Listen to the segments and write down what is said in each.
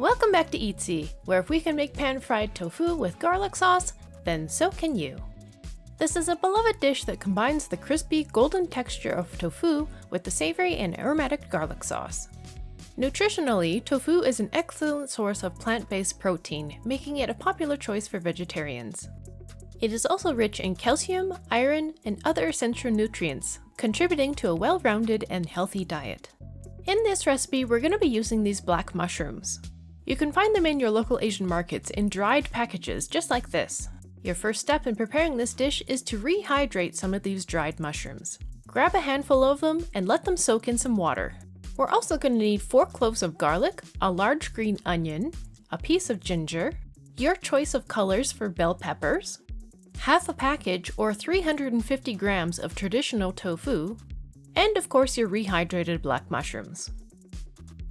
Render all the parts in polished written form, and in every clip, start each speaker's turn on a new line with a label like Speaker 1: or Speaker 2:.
Speaker 1: Welcome back to Eatsy, where if we can make pan-fried tofu with garlic sauce, then so can you. This is a beloved dish that combines the crispy, golden texture of tofu with the savory and aromatic garlic sauce. Nutritionally, tofu is an excellent source of plant-based protein, making it a popular choice for vegetarians. It is also rich in calcium, iron, and other essential nutrients, contributing to a well-rounded and healthy diet. In this recipe, we're going to be using these black mushrooms. You can find them in your local Asian markets in dried packages just like this. Your first step in preparing this dish is to rehydrate some of these dried mushrooms. Grab a handful of them and let them soak in some water. We're also going to need 4 cloves of garlic, a large green onion, a piece of ginger, your choice of colors for bell peppers, half a package or 350 grams of traditional tofu, and of course your rehydrated black mushrooms.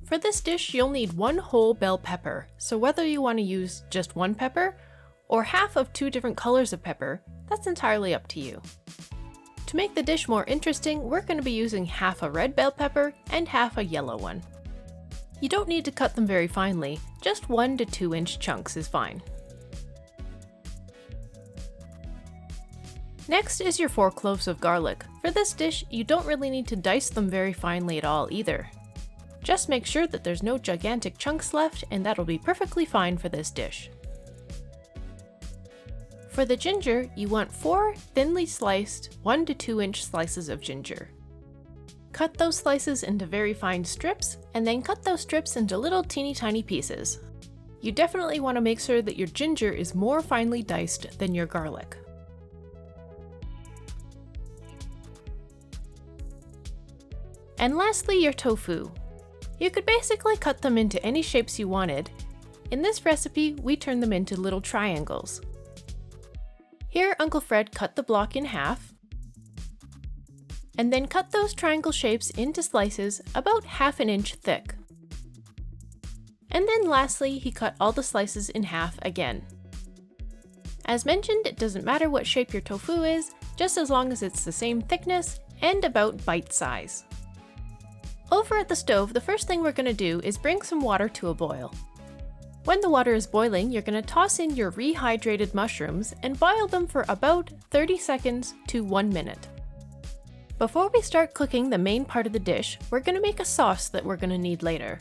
Speaker 1: For this dish, you'll need 1 whole bell pepper, so whether you want to use just 1 pepper or half of 2 different colors of pepper, that's entirely up to you. To make the dish more interesting, we're going to be using half a red bell pepper and half a yellow one. You don't need to cut them very finely, just 1 to 2 inch chunks is fine. Next is your 4 cloves of garlic. For this dish, you don't really need to dice them very finely at all either. Just make sure that there's no gigantic chunks left, and that'll be perfectly fine for this dish. For the ginger, you want 4 thinly sliced 1 to 2 inch slices of ginger. Cut those slices into very fine strips, and then cut those strips into little teeny tiny pieces. You definitely want to make sure that your ginger is more finely diced than your garlic. And lastly, your tofu. You could basically cut them into any shapes you wanted. In this recipe, we turn them into little triangles. Here, Uncle Fred cut the block in half, and then cut those triangle shapes into slices about ½ inch thick. And then lastly, he cut all the slices in half again. As mentioned, it doesn't matter what shape your tofu is, just as long as it's the same thickness and about bite size. Over at the stove, the first thing we're going to do is bring some water to a boil. When the water is boiling, you're going to toss in your rehydrated mushrooms and boil them for about 30 seconds to 1 minute. Before we start cooking the main part of the dish, we're going to make a sauce that we're going to need later.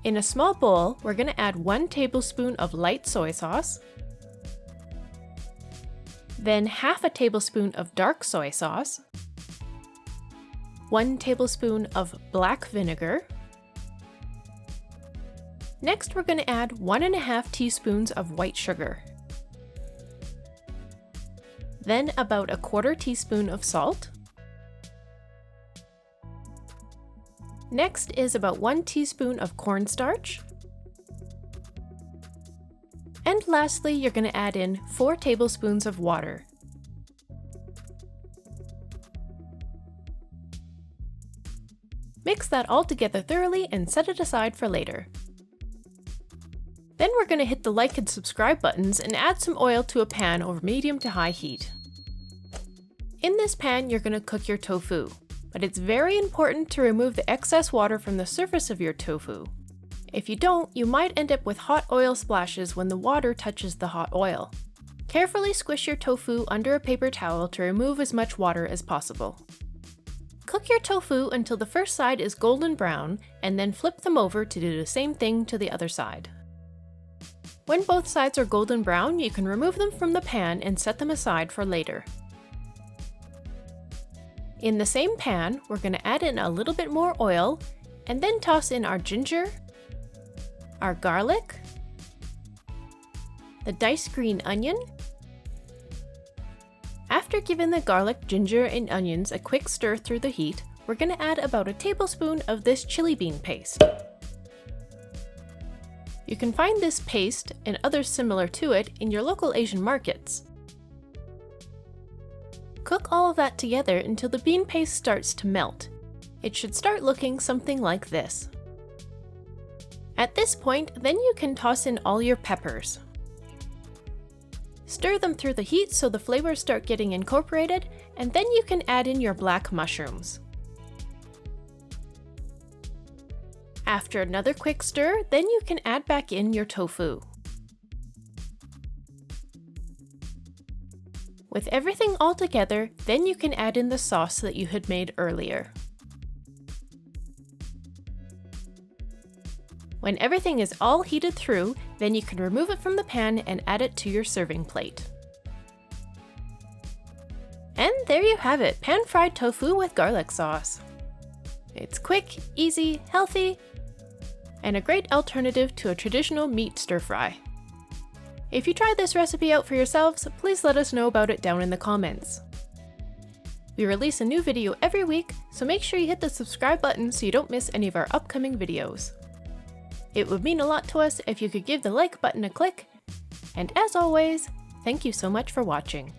Speaker 1: In a small bowl, we're going to add 1 tablespoon of light soy sauce, then ½ a tablespoon of dark soy sauce, 1 tablespoon of black vinegar. Next, we're going to add 1½ teaspoons of white sugar. Then about a ¼ teaspoon of salt. Next is about 1 teaspoon of cornstarch. And lastly, you're going to add in 4 tablespoons of water. Mix that all together thoroughly and set it aside for later. Then we're going to hit the like and subscribe buttons and add some oil to a pan over medium to high heat. In this pan, you're going to cook your tofu, but it's very important to remove the excess water from the surface of your tofu. If you don't, you might end up with hot oil splashes when the water touches the hot oil. Carefully squish your tofu under a paper towel to remove as much water as possible. Cook your tofu until the first side is golden brown, and then flip them over to do the same thing to the other side. When both sides are golden brown, you can remove them from the pan and set them aside for later. In the same pan, we're going to add in a little bit more oil, and then toss in our ginger, our garlic, the diced green onion. After giving the garlic, ginger, and onions a quick stir through the heat, we're going to add about a tablespoon of this chili bean paste. You can find this paste and others similar to it in your local Asian markets. Cook all of that together until the bean paste starts to melt. It should start looking something like this. At this point, then you can toss in all your peppers. Stir them through the heat so the flavors start getting incorporated, and then you can add in your black mushrooms. After another quick stir, then you can add back in your tofu. With everything all together, then you can add in the sauce that you had made earlier. When everything is all heated through, then you can remove it from the pan and add it to your serving plate. And there you have it, pan-fried tofu with garlic sauce. It's quick, easy, healthy, and a great alternative to a traditional meat stir-fry. If you tried this recipe out for yourselves, please let us know about it down in the comments. We release a new video every week, so make sure you hit the subscribe button so you don't miss any of our upcoming videos. It would mean a lot to us if you could give the like button a click, and as always, thank you so much for watching.